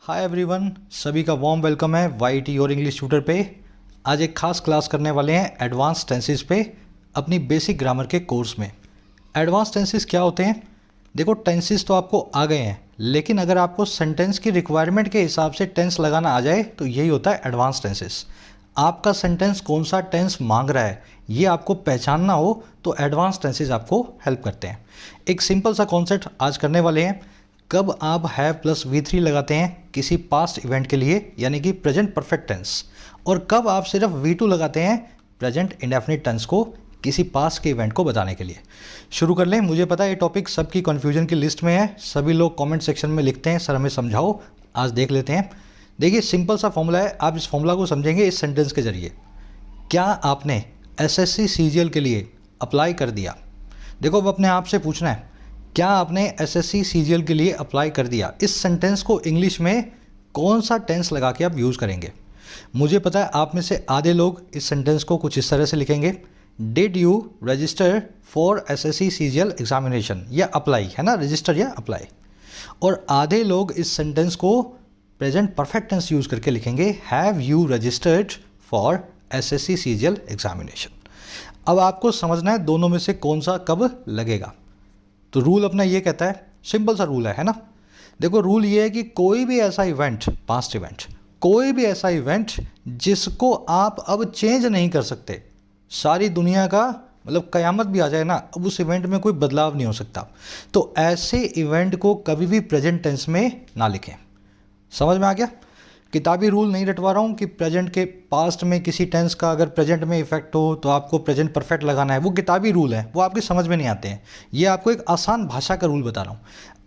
Hi everyone, सभी का warm welcome है वाईटी और इंग्लिश ट्यूटर पे। आज एक खास क्लास करने वाले हैं एडवांस टेंसेस पे अपनी बेसिक ग्रामर के कोर्स में। एडवांस टेंसेस क्या होते हैं? देखो, टेंसेस तो आपको आ गए हैं, लेकिन अगर आपको सेंटेंस की रिक्वायरमेंट के हिसाब से टेंस लगाना आ जाए तो यही होता है एडवांस टेंसेस। आपका सेंटेंस कौन सा टेंस मांग रहा है ये आपको पहचानना हो तो एडवांस टेंसेस आपको हेल्प करते हैं। एक सिंपल सा कॉन्सेप्ट आज करने वाले हैं। कब आप हैव प्लस V3 लगाते हैं किसी पास्ट इवेंट के लिए यानी कि प्रेजेंट परफेक्ट टेंस, और कब आप सिर्फ V2 लगाते हैं प्रेजेंट इंडेफिनिट टेंस को किसी पास्ट के इवेंट को बताने के लिए। शुरू कर लें। मुझे पता है ये टॉपिक सबकी कन्फ्यूजन की लिस्ट में है। सभी लोग कमेंट सेक्शन में लिखते हैं सर हमें समझाओ। आज देख लेते हैं। देखिए, सिंपल सा फॉर्मूला है, आप इस फॉर्मूला को समझेंगे इस सेंटेंस के जरिए। क्या आपने SSC CGL के लिए अप्लाई कर दिया? देखो, अब अपने आप से पूछना है, क्या आपने SSC CGL के लिए अप्लाई कर दिया? इस सेंटेंस को इंग्लिश में कौन सा टेंस लगा के आप यूज़ करेंगे? मुझे पता है आप में से आधे लोग इस सेंटेंस को कुछ इस तरह से लिखेंगे, did you register for SSC CGL examination, या अप्लाई, है ना, रजिस्टर या अप्लाई। और आधे लोग इस सेंटेंस को प्रेजेंट परफेक्ट टेंस यूज़ करके लिखेंगे, have you registered for SSC CGL examination. अब आपको समझना है दोनों में से कौन सा कब लगेगा। तो रूल अपना ये कहता है, सिंपल सा रूल है ना। देखो, रूल ये है कि कोई भी ऐसा इवेंट, पास्ट इवेंट, कोई भी ऐसा इवेंट जिसको आप अब चेंज नहीं कर सकते, सारी दुनिया का मतलब कयामत भी आ जाए ना, अब उस इवेंट में कोई बदलाव नहीं हो सकता, तो ऐसे इवेंट को कभी भी प्रेजेंट टेंस में ना लिखें। समझ में आ गया? किताबी रूल नहीं रटवा रहा हूँ कि प्रेजेंट के पास्ट में किसी टेंस का अगर प्रेजेंट में इफेक्ट हो तो आपको प्रेजेंट परफेक्ट लगाना है। वो किताबी रूल है, वो आपकी समझ में नहीं आते हैं। ये आपको एक आसान भाषा का रूल बता रहा हूँ।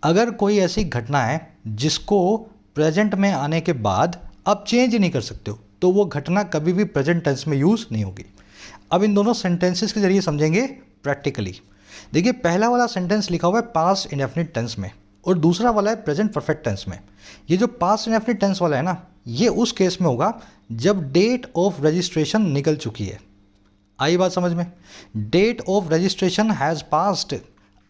अगर कोई ऐसी घटना है जिसको प्रेजेंट में आने के बाद आप चेंज नहीं कर सकते हो तो वो घटना कभी भी प्रेजेंट टेंस में यूज़ नहीं होगी। अब इन दोनों सेंटेंसेस के जरिए समझेंगे प्रैक्टिकली। देखिए, पहला वाला सेंटेंस लिखा हुआ है पास्ट इंडेफिनिट टेंस में और दूसरा वाला है प्रेजेंट परफेक्ट टेंस में। ये जो पास्ट इंडेफिनिट टेंस वाला है ना, ये उस केस में होगा जब डेट ऑफ रजिस्ट्रेशन निकल चुकी है। आई बात समझ में? Date of registration has passed.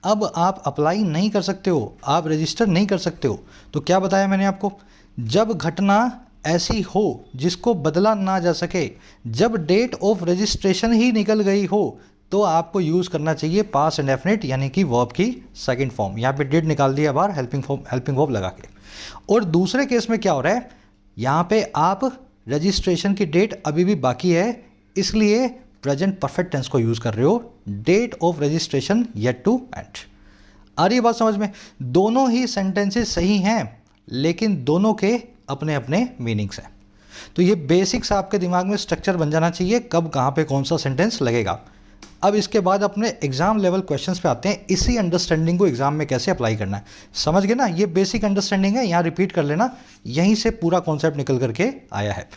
अब आप अप्लाई नहीं कर सकते हो, आप रजिस्टर नहीं कर सकते हो। तो क्या बताया मैंने आपको? जब घटना ऐसी हो जिसको बदला ना जा सके, जब डेट ऑफ रजिस्ट्रेशन ही निकल गई हो, तो आपको यूज़ करना चाहिए पास्ट इंडेफिनिट यानी कि वर्ब की सेकंड फॉर्म। यहाँ पे डिड निकाल दिया बाहर, हेल्पिंग वर्ब लगा के। और दूसरे केस में क्या हो रहा है, यहाँ पे आप रजिस्ट्रेशन की डेट अभी भी बाकी है, इसलिए प्रेजेंट परफेक्ट टेंस को यूज़ कर रहे हो, date of registration yet to end. आ रही है बात समझ में? दोनों ही सेंटेंसेस सही हैं, लेकिन दोनों के अपने अपने मीनिंग्स हैं। तो ये बेसिक्स आपके दिमाग में स्ट्रक्चर बन जाना चाहिए, कब कहाँ पे कौन सा सेंटेंस लगेगा। अब इसके बाद अपने एग्जाम लेवल क्वेश्चंस पे आते हैं। इसी अंडरस्टैंडिंग को एग्जाम में कैसे अप्लाई करना है, समझ गए ना? ये बेसिक अंडरस्टैंडिंग है, यहाँ रिपीट कर लेना, यहीं से पूरा कॉन्सेप्ट निकल करके आया है।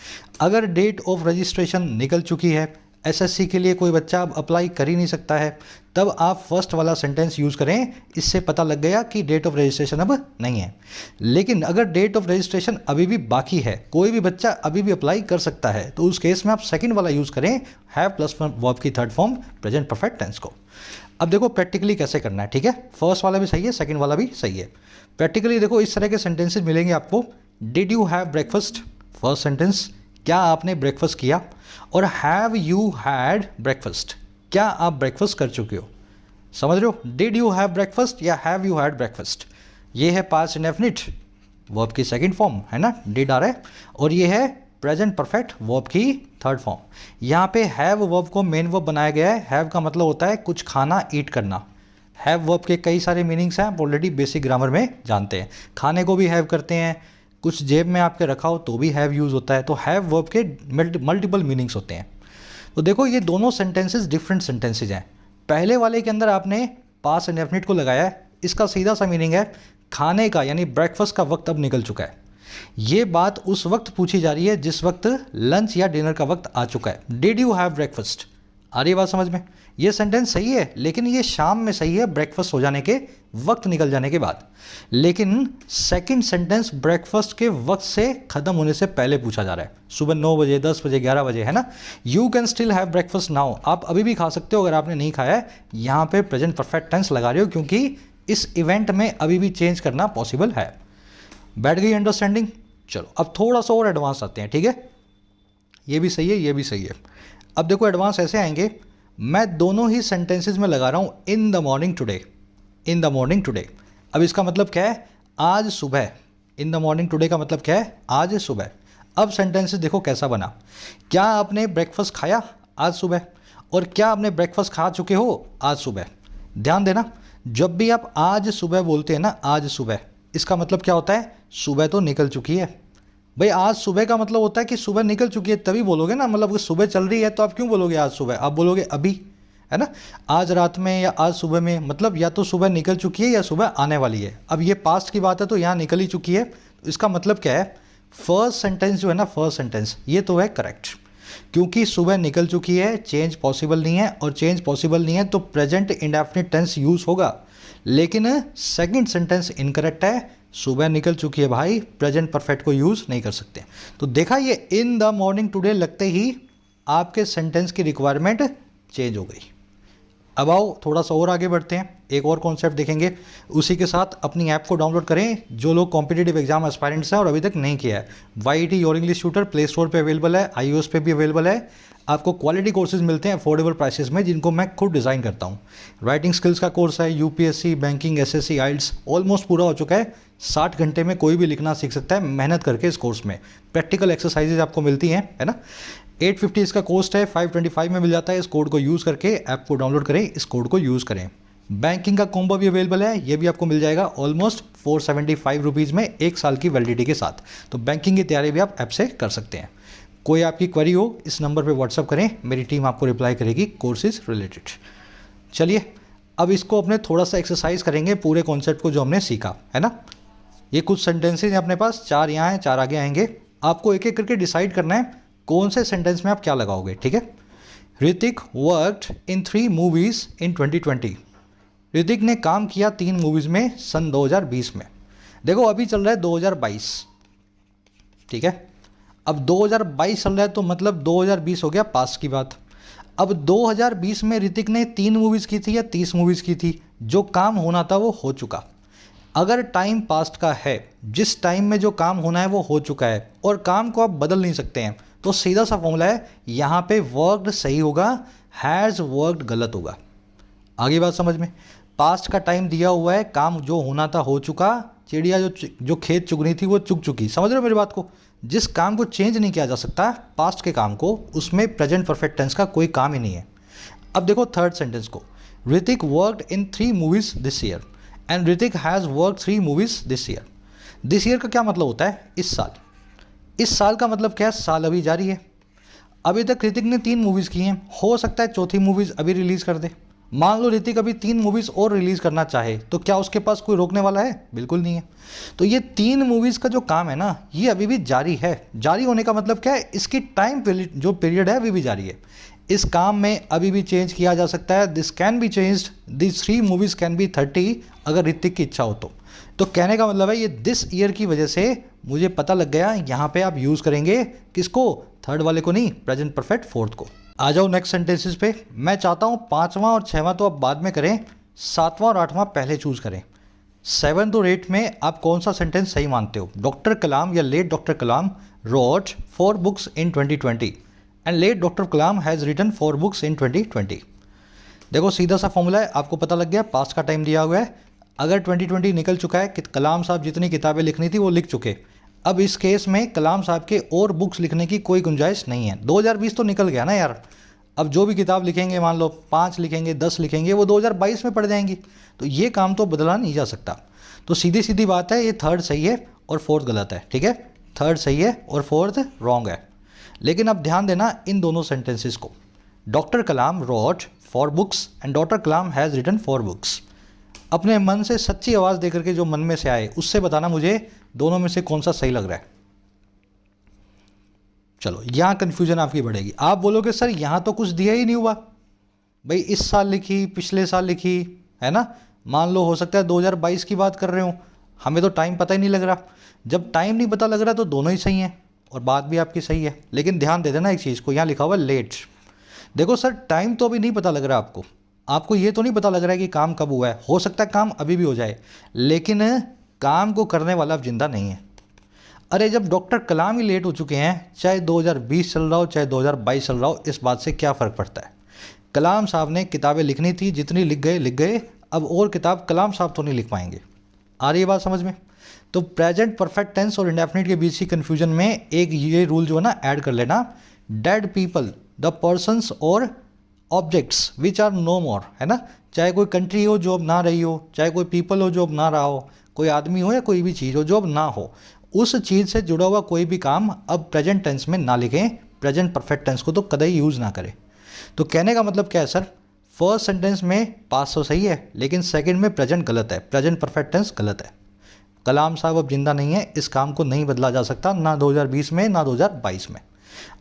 अगर डेट ऑफ रजिस्ट्रेशन निकल चुकी है, SSC के लिए कोई बच्चा अब अप्लाई कर ही नहीं सकता है, तब आप फर्स्ट वाला सेंटेंस यूज़ करें। इससे पता लग गया कि डेट ऑफ रजिस्ट्रेशन अब नहीं है। लेकिन अगर डेट ऑफ रजिस्ट्रेशन अभी भी बाकी है, कोई भी बच्चा अभी भी अप्लाई कर सकता है, तो उस केस में आप सेकंड वाला यूज़ करें, हैव प्लस वर्ब की third form present perfect tense को। अब देखो प्रैक्टिकली कैसे करना है, ठीक है? फर्स्ट वाला भी सही है, सेकेंड वाला भी सही है। प्रैक्टिकली देखो, इस तरह के सेंटेंसेज मिलेंगे आपको। Did you have breakfast, first sentence, क्या आपने ब्रेकफास्ट किया। और हैव यू हैड ब्रेकफास्ट, क्या आप ब्रेकफास्ट कर चुके हो। समझ रहे हो? डिड यू हैव ब्रेकफास्ट या हैव यू हैड ब्रेकफास्ट, ये है पास्ट इंडेफिनिट वर्ब की सेकंड फॉर्म, है ना, डिड आ रहा है। और ये है प्रेजेंट परफेक्ट वर्ब की थर्ड फॉर्म। यहाँ पे हैव वर्ब को मेन वर्ब बनाया गया है। हैव का मतलब होता है कुछ खाना, ईट करना। हैव वर्ब के कई सारे मीनिंग्स हैं, आप ऑलरेडी बेसिक ग्रामर में जानते हैं। खाने को भी हैव करते हैं, कुछ जेब में आपके रखा हो तो भी हैव यूज़ होता है। तो हैव वर्ब के मल्टीपल मीनिंग्स होते हैं। तो देखो, ये दोनों सेंटेंसेस डिफरेंट सेंटेंसेज हैं। पहले वाले के अंदर आपने पास्ट इंडेफिनिट को लगाया है, इसका सीधा सा मीनिंग है खाने का यानी ब्रेकफास्ट का वक्त अब निकल चुका है। ये बात उस वक्त पूछी जा रही है जिस वक्त लंच या डिनर का वक्त आ चुका है। डिड यू हैव ब्रेकफास्ट, आ रही बात समझ में? ये सेंटेंस सही है, लेकिन ये शाम में सही है, ब्रेकफास्ट हो जाने के वक्त निकल जाने के बाद। लेकिन सेकंड सेंटेंस ब्रेकफास्ट के वक्त से ख़त्म होने से पहले पूछा जा रहा है, सुबह 9 बजे, 10 बजे, 11 बजे, है ना। You can still have breakfast now, आप अभी भी खा सकते हो अगर आपने नहीं खाया है। यहाँ पे प्रेजेंट परफेक्ट टेंस लगा रहे हो क्योंकि इस इवेंट में अभी भी चेंज करना पॉसिबल है। बैठ गई अंडरस्टैंडिंग? चलो अब थोड़ा सा और एडवांस आते हैं, ठीक है। ये भी सही है, ये भी सही है। अब देखो एडवांस ऐसे आएंगे, मैं दोनों ही सेंटेंसेस में लगा रहा हूँ in the morning today, in the morning today. अब इसका मतलब क्या है, आज सुबह। इन द मॉर्निंग टुडे का मतलब क्या है, आज सुबह। अब सेंटेंसेस देखो कैसा बना, क्या आपने ब्रेकफास्ट खाया आज सुबह, और क्या आपने ब्रेकफास्ट खा चुके हो आज सुबह। ध्यान देना, जब भी आप आज सुबह बोलते हैं ना, आज सुबह, इसका मतलब क्या होता है, सुबह तो निकल चुकी है। भाई आज सुबह का मतलब होता है कि सुबह निकल चुकी है, तभी बोलोगे ना। मतलब अगर सुबह चल रही है तो आप क्यों बोलोगे आज सुबह, आप बोलोगे अभी, है ना। आज रात में या आज सुबह में, मतलब या तो सुबह निकल चुकी है या सुबह आने वाली है। अब ये पास्ट की बात है तो यहाँ निकल ही चुकी है, तो इसका मतलब क्या है, फर्स्ट सेंटेंस जो है ना, फर्स्ट सेंटेंस ये तो है करेक्ट, क्योंकि सुबह निकल चुकी है, चेंज पॉसिबल नहीं है, और चेंज पॉसिबल नहीं है तो प्रेजेंट इंडेफिनिट टेंस यूज़ होगा। लेकिन सेकंड सेंटेंस इनकरेक्ट है, सुबह निकल चुकी है भाई, प्रेजेंट परफेक्ट को यूज़ नहीं कर सकते। तो देखा, ये इन द मॉर्निंग टुडे लगते ही आपके सेंटेंस की रिक्वायरमेंट चेंज हो गई। अब आओ थोड़ा सा और आगे बढ़ते हैं, एक और कॉन्सेप्ट देखेंगे। उसी के साथ अपनी ऐप को डाउनलोड करें, जो लोग कॉम्पिटिटिव एग्जाम एस्पायरेंट्स हैं और अभी तक नहीं किया है। YT your English tutor play store पे अवेलेबल है, iOS पे भी अवेलेबल है। आपको क्वालिटी कोर्सेज मिलते हैं अफोर्डेबल प्राइसेस में, जिनको मैं खुद डिज़ाइन करता हूँ। राइटिंग स्किल्स का कोर्स है, UPSC, banking, SSC, IELTS almost पूरा हो चुका है। 60 घंटे में कोई भी लिखना सीख सकता है मेहनत करके। इस कोर्स में प्रैक्टिकल एक्सरसाइजेज आपको मिलती हैं, है ना। 850 इसका कॉस्ट है, 525 में मिल जाता है। इस कोड को यूज़ करके ऐप को डाउनलोड करें, इस कोड को यूज़ करें। बैंकिंग का कॉम्बो भी अवेलेबल है, ये भी आपको मिल जाएगा ऑलमोस्ट 475 रुपीज़ में, 1 साल की वैलिडिटी के साथ। तो बैंकिंग की तैयारी भी आप ऐप से कर सकते हैं। कोई आपकी क्वेरी हो इस नंबर पे व्हाट्सअप करें, मेरी टीम आपको रिप्लाई करेगी कोर्सेज रिलेटेड। चलिए अब इसको अपने थोड़ा सा एक्सरसाइज करेंगे, पूरे कॉन्सेप्ट को जो हमने सीखा है ना। ये कुछ सेंटेंसेज हैं अपने पास, 4 यहाँ हैं, 4 आगे आएंगे। आपको एक एक करके डिसाइड करना है कौन से सेंटेंस में आप क्या लगाओगे, ठीक है। ऋतिक वर्कड इन 3 मूवीज़ इन 2020। ऋतिक ने काम किया 3 मूवीज़ में सन 2020 में। देखो अभी चल रहा है 2022, ठीक है। अब 2022 चल रहा है तो मतलब 2020 हो गया पास्ट की बात। अब 2020 में ऋतिक ने 3 मूवीज़ की थी या 30 मूवीज़ की थी, जो काम होना था वो हो चुका। अगर टाइम पास्ट का है, जिस टाइम में जो काम होना है वो हो चुका है, और काम को आप बदल नहीं सकते हैं, तो सीधा सा फॉर्मूला है, यहाँ पे वर्कड सही होगा, हैज़ वर्कड गलत होगा। आगे बात समझ में। पास्ट का टाइम दिया हुआ है, काम जो होना था हो चुका, चिड़िया जो खेत चुगनी थी वो चुग चुकी। समझ रहे हो मेरी बात को। जिस काम को चेंज नहीं किया जा सकता, पास्ट के काम को, उसमें प्रेजेंट परफेक्ट टेंस का कोई काम ही नहीं है। अब देखो थर्ड सेंटेंस को, Hrithik worked in 3 movies this year and Hrithik has work 3 movies this year. This year का क्या मतलब होता है, इस साल। इस साल का मतलब क्या है, साल अभी जारी है। अभी तक ऋतिक ने 3 मूवीज़ की हैं, हो सकता है चौथी मूवीज़ अभी रिलीज़ कर दे। मान लो ऋतिक अभी 3 मूवीज़ और रिलीज़ करना चाहे, तो क्या उसके पास कोई रोकने वाला है, बिल्कुल नहीं है। तो ये 3 मूवीज़ का जो काम है ना, ये अभी भी जारी है। जारी होने का मतलब क्या है, इसकी टाइम जो पीरियड है अभी भी जारी है। इस काम में अभी भी चेंज किया जा सकता है। This can be changed, this 3 movies can be 30, अगर ऋतिक की इच्छा हो तो कहने का मतलब है ये दिस ईयर की वजह से मुझे पता लग गया, यहाँ पे आप यूज़ करेंगे किसको, थर्ड वाले को नहीं, प्रेजेंट परफेक्ट फोर्थ को। आ जाओ नेक्स्ट सेंटेंसेस पे। मैं चाहता हूँ 5वां और 6वां तो आप बाद में करें, 7वां और 8वां पहले चूज़ करें। 7 और 8 में आप कौन सा सेंटेंस सही मानते हो। डॉक्टर कलाम या late doctor Kalam wrote 4 books in 2020 and late doctor Kalam has written 4 books in 2020। देखो सीधा सा फॉर्मूला है, आपको पता लग गया, पास्ट का टाइम दिया हुआ है। अगर 2020 निकल चुका है कि कलाम साहब जितनी किताबें लिखनी थी वो लिख चुके, अब इस केस में कलाम साहब के और बुक्स लिखने की कोई गुंजाइश नहीं है। 2020 तो निकल गया ना यार। अब जो भी किताब लिखेंगे, मान लो 5 लिखेंगे, 10 लिखेंगे, वो 2022 में पड़ जाएंगी। तो ये काम तो बदला नहीं जा सकता। तो सीधी सीधी बात है, ये थर्ड सही है और फोर्थ गलत है, ठीक है। थर्ड सही है और फोर्थ रॉन्ग है। लेकिन अब ध्यान देना इन दोनों सेंटेंसेस को। Doctor Kalam wrote 4 books and doctor Kalam has written 4 books. अपने मन से सच्ची आवाज़ देकर के जो मन में से आए उससे बताना मुझे दोनों में से कौन सा सही लग रहा है। चलो यहाँ कन्फ्यूजन आपकी बढ़ेगी, आप बोलोगे सर यहाँ तो कुछ दिया ही नहीं हुआ। भाई इस साल लिखी, पिछले साल लिखी, है ना। मान लो हो सकता है 2022 की बात कर रहे हो, हमें तो टाइम पता ही नहीं लग रहा। जब टाइम नहीं पता लग रहा तो दोनों ही सही हैं और बात भी आपकी सही है। लेकिन ध्यान दे देना एक चीज़ को, यहाँ लिखा हुआ लेट। देखो सर टाइम तो अभी नहीं पता लग रहा आपको ये तो नहीं पता लग रहा है कि काम कब हुआ है। हो सकता है काम अभी भी हो जाए, लेकिन काम को करने वाला अब जिंदा नहीं है। अरे जब डॉक्टर कलाम ही लेट हो चुके हैं, चाहे 2020 चल रहा हो चाहे 2022 चल रहा हो, इस बात से क्या फ़र्क पड़ता है। कलाम साहब ने किताबें लिखनी थी, जितनी लिख गए। अब और किताब कलाम साहब तो नहीं लिख पाएंगे। आ रही है बात समझ में। तो प्रेजेंट परफेक्ट टेंस और इंडेफिनिट के बीच की कन्फ्यूजन में एक ये रूल जो है ना ऐड कर लेना, डेड पीपल द पर्सनस और ऑब्जेक्ट्स विच आर नो मोर, है ना। चाहे कोई कंट्री हो जो अब ना रही हो, चाहे कोई पीपल हो जो अब ना रहा हो, कोई आदमी हो या कोई भी चीज़ हो जो अब ना हो, उस चीज़ से जुड़ा हुआ कोई भी काम अब प्रेजेंट टेंस में ना लिखें, प्रेजेंट परफेक्ट टेंस को तो कतई यूज़ ना करें। तो कहने का मतलब क्या है सर, फर्स्ट सेंटेंस में पास्ट तो सही है लेकिन सेकंड में प्रेजेंट गलत है, प्रेजेंट परफेक्ट टेंस गलत है। कलाम साहब अब जिंदा नहीं है, इस काम को नहीं बदला जा सकता, ना 2020 में ना 2022 में।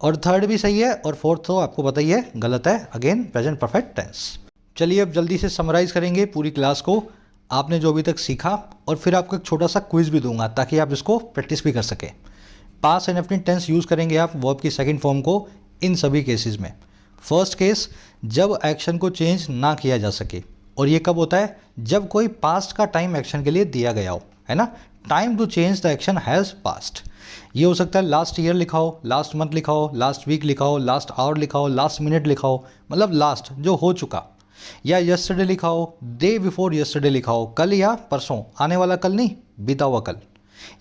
और थर्ड भी सही है और फोर्थ तो आपको पता ही है गलत है, अगेन प्रेजेंट परफेक्ट टेंस। चलिए अब जल्दी से समराइज़ करेंगे पूरी क्लास को, आपने जो अभी तक सीखा, और फिर आपको एक छोटा सा क्विज भी दूंगा ताकि आप इसको प्रैक्टिस भी कर सकें। पास्ट इंडेफिनिट टेंस यूज़ करेंगे आप वर्ब की सेकंड फॉर्म को इन सभी केसेस में। फर्स्ट केस जब एक्शन को चेंज ना किया जा सके, और ये कब होता है, जब कोई पास्ट का टाइम एक्शन के लिए दिया गया हो, है ना। Time to change the action has passed. ये हो सकता है लास्ट ईयर लिखा हो, लास्ट मंथ लिखा हो, लास्ट वीक लिखा हो, लास्ट आवर लिखा हो, लास्ट मिनट लिखा हो, मतलब लास्ट जो हो चुका, या यस्टरडे लिखा हो, डे बिफोर यस्टरडे लिखा हो, कल या परसों, आने वाला कल नहीं, बीता हुआ कल,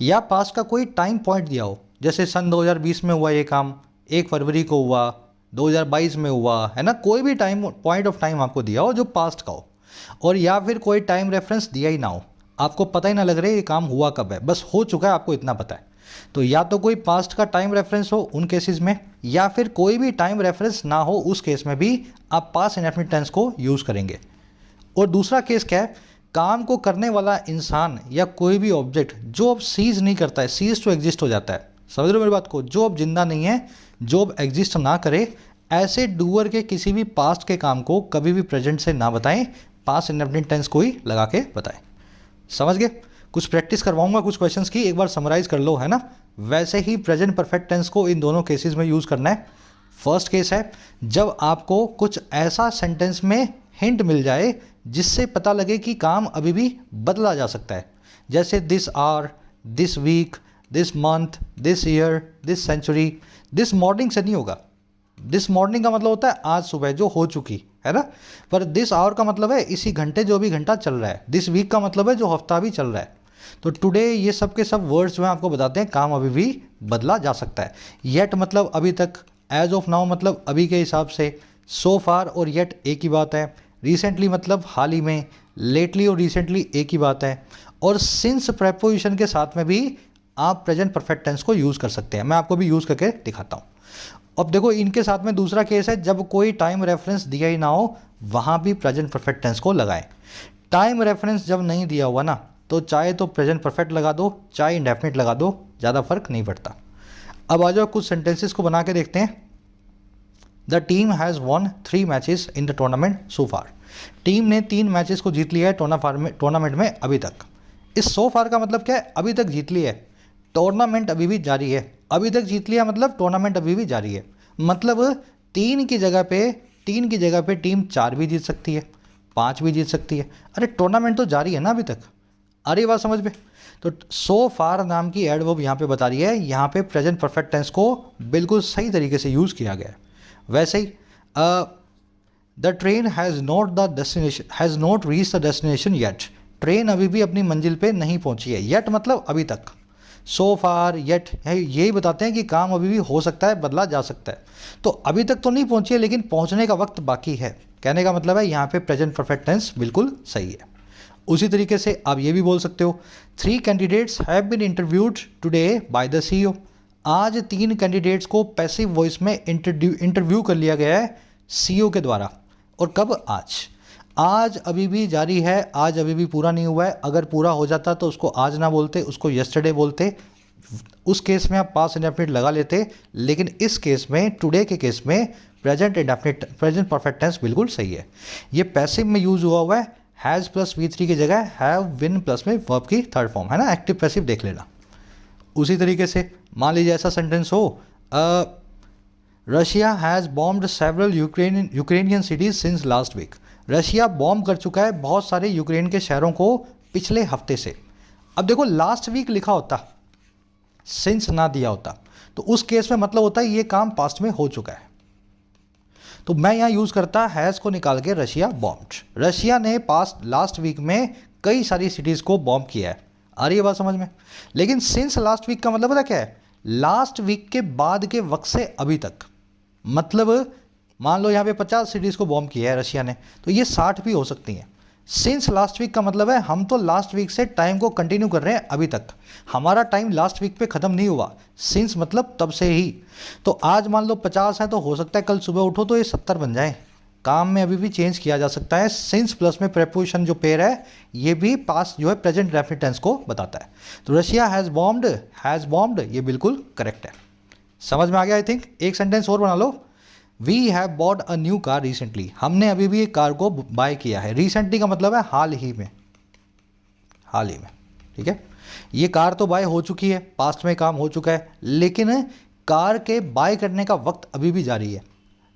या पास्ट का कोई टाइम पॉइंट दिया हो, जैसे सन 2020 में हुआ ये काम, 1 फरवरी को हुआ, 2022 में हुआ, है ना। कोई भी टाइम पॉइंट ऑफ टाइम आपको दिया हो जो पास्ट का हो, और या फिर कोई टाइम रेफरेंस दिया ही ना हो, आपको पता ही ना लग रहा है ये काम हुआ कब है, बस हो चुका है आपको इतना पता है। तो या तो कोई पास्ट का टाइम रेफरेंस हो उन केसेस में, या फिर कोई भी टाइम रेफरेंस ना हो, उस केस में भी आप पास्ट इंडेफिनिट टेंस को यूज़ करेंगे। और दूसरा केस क्या है, काम को करने वाला इंसान या कोई भी ऑब्जेक्ट जो अब सीज नहीं करता है, सीज टू एग्जिस्ट हो जाता है, समझ रहे हो मेरी बात को, जो अब जिंदा नहीं है, जो अब एग्जिस्ट ना करे, ऐसे डूअर के किसी भी पास्ट के काम को कभी भी प्रेजेंट से ना बताएं, पास्ट इंडेफिनिट टेंस को ही लगा के बताएं। समझ गए। कुछ प्रैक्टिस करवाऊंगा कुछ क्वेश्चंस की, एक बार समराइज कर लो, है ना। वैसे ही प्रेजेंट परफेक्ट टेंस को इन दोनों केसेस में यूज़ करना है। फर्स्ट केस है जब आपको कुछ ऐसा सेंटेंस में हिंट मिल जाए जिससे पता लगे कि काम अभी भी बदला जा सकता है, जैसे this hour, this week, this month, this year, this century. This morning से नहीं होगा, दिस मॉर्निंग का मतलब होता है आज सुबह जो हो चुकी है ना, पर दिस आवर का मतलब है इसी घंटे जो भी घंटा चल रहा है, दिस वीक का मतलब है जो हफ्ता भी चल रहा है। तो टुडे ये सब के सब वर्ड्स जो हैं आपको बताते हैं काम अभी भी बदला जा सकता है। येट मतलब अभी तक, एज ऑफ नाउ मतलब अभी के हिसाब से, सो फार और येट एक ही बात है, रिसेंटली मतलब हाल ही में, लेटली और रिसेंटली एक ही बात है, और सिंस प्रेपोजिशन के साथ में भी आप प्रेजेंट परफेक्ट टेंस को यूज़ कर सकते हैं। मैं आपको भी यूज़ करके दिखाता हूँ। अब देखो इनके साथ में दूसरा केस है जब कोई टाइम रेफरेंस दिया ही ना हो, वहाँ भी प्रेजेंट परफेक्ट टेंस को लगाएं। टाइम रेफरेंस जब नहीं दिया हुआ ना, तो चाहे तो प्रेजेंट परफेक्ट लगा दो चाहे इंडेफिनिट लगा दो, ज़्यादा फर्क नहीं पड़ता। अब आ जाओ कुछ सेंटेंसेस को बना के देखते हैं। The team has won 3 matches in the tournament so far. Team ने 3 मैचेस को जीत लिया है टूर्नामेंट में अभी तक। इस सो फार का मतलब क्या है, अभी तक जीत लिया है, टूर्नामेंट अभी भी जारी है। अभी तक जीत लिया मतलब टूर्नामेंट अभी भी जारी है, मतलब 3 की जगह पे टीम 4 भी जीत सकती है, 5 भी जीत सकती है। अरे टूर्नामेंट तो जारी है ना अभी तक। अरे बात समझ में। तो सो फार नाम की एडवर्ब यहाँ पे बता रही है, यहाँ पे प्रेजेंट परफेक्ट टेंस को बिल्कुल सही तरीके से यूज़ किया गया है। वैसे ही the train has not reach the destination yet. Train अभी भी अपनी मंजिल पे नहीं पहुंची है, येट मतलब अभी तक, सो फार येट यही बताते हैं कि काम अभी भी हो सकता है, बदला जा सकता है। तो अभी तक तो नहीं पहुंची है लेकिन पहुंचने का वक्त बाकी है, कहने का मतलब है यहाँ पे प्रेजेंट परफेक्ट टेंस बिल्कुल सही है। उसी तरीके से आप ये भी बोल सकते हो 3 candidates have been interviewed today by the CEO। आज 3 कैंडिडेट्स को पैसिव वॉइस में इंटरव्यू कर लिया गया है CEO के द्वारा। और कब? आज अभी भी जारी है, आज अभी भी पूरा नहीं हुआ है। अगर पूरा हो जाता तो उसको आज ना बोलते, उसको यस्टरडे बोलते, उस केस में आप पास्ट इंडेफिनिट लगा लेते। लेकिन इस केस में, टुडे के केस में, प्रेजेंट परफेक्ट टेंस बिल्कुल सही है। ये पैसिव में यूज़ हुआ है, हैज़ प्लस V3 की जगह हैव बिन प्लस में वर्ब की थर्ड फॉर्म, है ना, एक्टिव पैसिव देख लेना। उसी तरीके से मान लीजिए ऐसा सेंटेंस हो, Russia has bombed several Ukrainian cities since last week. Russia bomb कर चुका है बहुत सारे यूक्रेन के शहरों को पिछले हफ्ते से। अब देखो लास्ट वीक लिखा होता, सिंस ना दिया होता तो उस केस में मतलब होता है ये काम पास्ट में हो चुका है। तो मैं यहाँ यूज़ करता हैज़ को निकाल के रशिया बॉम्ब्ड। रशिया ने लास्ट वीक में कई सारी सिटीज़ को बॉम्ब किया है। आ रही है बात समझ में? लेकिन सिंस लास्ट वीक का मतलब पता क्या है? लास्ट वीक के बाद के वक्त से अभी तक। मतलब मान लो यहाँ पे 50 सिटीज़ को बॉम्ब किया है रशिया ने, तो ये 60 भी हो सकती हैं। सिंस लास्ट वीक का मतलब है हम तो लास्ट वीक से टाइम को कंटिन्यू कर रहे हैं अभी तक, हमारा टाइम लास्ट वीक पे ख़त्म नहीं हुआ। सिंस मतलब तब से ही। तो आज मान लो 50 है तो हो सकता है कल सुबह उठो तो ये 70 बन जाए। काम में अभी भी चेंज किया जा सकता है। सिंस प्लस में प्रेपोजिशन जो पेयर है ये भी पास्ट जो है प्रेजेंट डेफिनिट टेंस को बताता है। तो रशिया हैज़ बॉम्ब्ड ये बिल्कुल करेक्ट है। समझ में आ गया आई थिंक। एक सेंटेंस और बना लो। We have bought a new car recently. हमने अभी भी एक कार को बाय किया है। रिसेंटली का मतलब है हाल ही में, ठीक है। ये कार तो बाय हो चुकी है, पास्ट में काम हो चुका है, लेकिन कार के बाय करने का वक्त अभी भी जारी है।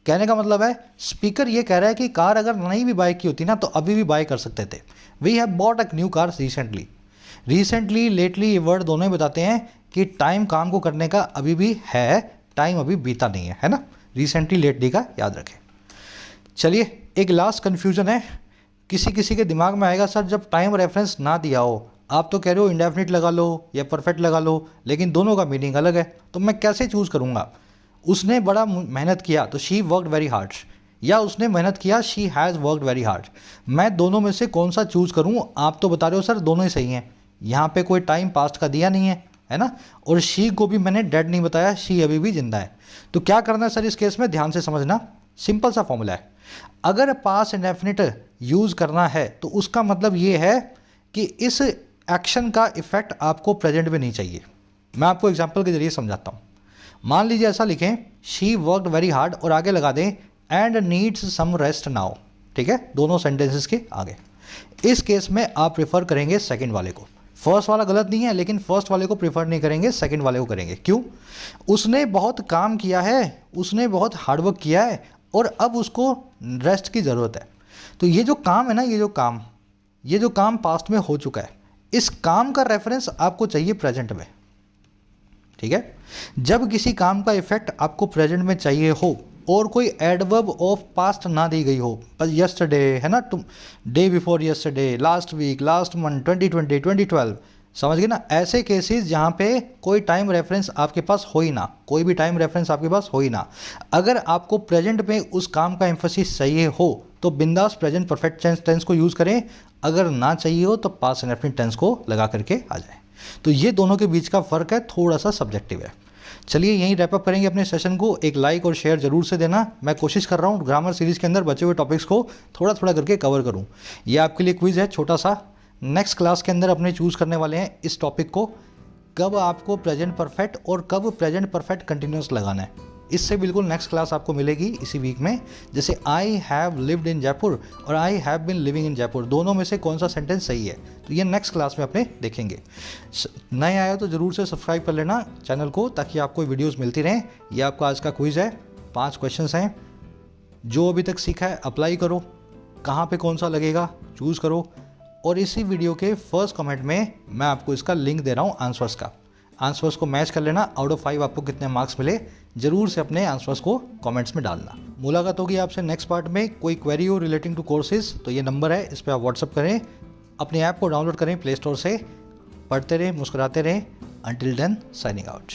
कहने का मतलब है स्पीकर ये कह रहा है कि कार अगर नहीं भी बाय की होती ना तो अभी भी बाय कर सकते थे। We have bought a new car recently lately ये वर्ड दोनों ही बताते हैं कि टाइम काम को करने का अभी भी है, टाइम अभी बीता नहीं है ना। रिसेंटली लेटली का याद रखें। चलिए एक लास्ट कन्फ्यूजन है, किसी के दिमाग में आएगा सर जब टाइम रेफरेंस ना दिया हो, आप तो कह रहे हो इंडेफिनिट लगा लो या परफेक्ट लगा लो, लेकिन दोनों का मीनिंग अलग है, तो मैं कैसे चूज़ करूँगा? उसने बड़ा मेहनत किया तो शी वर्कड वेरी हार्ड, या उसने मेहनत किया she has worked very hard. मैं दोनों में से कौन सा चूज़ करूँ? आप तो बता रहे हो सर दोनों ही सही हैं, यहाँ पे कोई टाइम पास्ट का दिया नहीं है ना, और शी को भी मैंने डेड नहीं बताया, शी अभी भी जिंदा है। तो क्या करना है सर इस केस में? ध्यान से समझना, सिंपल सा फॉर्मूला है। अगर पास्ट इंडेफिनिट यूज़ करना है तो उसका मतलब ये है कि इस एक्शन का इफेक्ट आपको प्रेजेंट में नहीं चाहिए। मैं आपको एग्जांपल के जरिए समझाता हूँ। मान लीजिए ऐसा लिखें शी वर्कड वेरी हार्ड और आगे लगा दें and needs some rest now, ठीक है, दोनों सेंटेंसेस के आगे। इस केस में आप प्रेफर करेंगे सेकंड वाले को। फर्स्ट वाला गलत नहीं है, लेकिन फर्स्ट वाले को प्रेफर नहीं करेंगे, सेकंड वाले को करेंगे। क्यों? उसने बहुत काम किया है, उसने बहुत हार्डवर्क किया है और अब उसको रेस्ट की ज़रूरत है। तो ये जो काम है ना, ये जो काम पास्ट में हो चुका है, इस काम का रेफरेंस आपको चाहिए प्रेजेंट में, ठीक है। जब किसी काम का इफेक्ट आपको प्रेजेंट में चाहिए हो और कोई एडवर्ब ऑफ पास्ट ना दी गई हो, बस यस्टरडे है ना, तुम day before yesterday, last week, last month, 2020, 2012, समझ गए ना। ऐसे केसेस जहाँ पे कोई टाइम रेफरेंस आपके पास हो ही ना, कोई भी टाइम रेफरेंस आपके पास हो ही ना, अगर आपको प्रेजेंट में उस काम का एम्फेसिस चाहिए हो तो बिंदास प्रेजेंट परफेक्ट टेंस को यूज़ करें, अगर ना चाहिए हो तो पास्ट इंडेफिनिट टेंस को लगा करके आ जाए। तो ये दोनों के बीच का फ़र्क है, थोड़ा सा सब्जेक्टिव है। चलिए यहीं रैपअप करेंगे अपने सेशन को। एक लाइक और शेयर जरूर से देना। मैं कोशिश कर रहा हूँ ग्रामर सीरीज़ के अंदर बचे हुए टॉपिक्स को थोड़ा थोड़ा करके कवर करूँ। ये आपके लिए क्विज़ है छोटा सा। नेक्स्ट क्लास के अंदर अपने चूज़ करने वाले हैं इस टॉपिक को, कब आपको प्रेजेंट परफेक्ट और कब प्रेजेंट परफेक्ट कंटिन्यूस लगाना है। इससे बिल्कुल नेक्स्ट क्लास आपको मिलेगी इसी वीक में। जैसे I have lived in Jaipur और I have been living in Jaipur, दोनों में से कौन सा सेंटेंस सही है, तो ये नेक्स्ट क्लास में अपने देखेंगे। नए आए हो तो ज़रूर से सब्सक्राइब कर लेना चैनल को, ताकि आपको वीडियोस मिलती रहें। ये आपका आज का क्विज़ है, 5 क्वेश्चंस हैं। जो अभी तक सीखा है अप्लाई करो, कहाँ पे कौन सा लगेगा चूज़ करो, और इसी वीडियो के फर्स्ट कमेंट में मैं आपको इसका लिंक दे रहा हूँ आंसर्स का। आंसर्स को मैच कर लेना, आउट ऑफ 5 आपको कितने मार्क्स मिले जरूर से अपने आंसर्स को कमेंट्स में डालना। मुलाकात होगी आपसे नेक्स्ट पार्ट में। कोई क्वेरी हो रिलेटिंग टू कोर्सेज तो ये नंबर है, इस पर आप व्हाट्सअप करें, अपने ऐप को डाउनलोड करें प्ले स्टोर से। पढ़ते रहें, मुस्कुराते रहें। Until then signing out.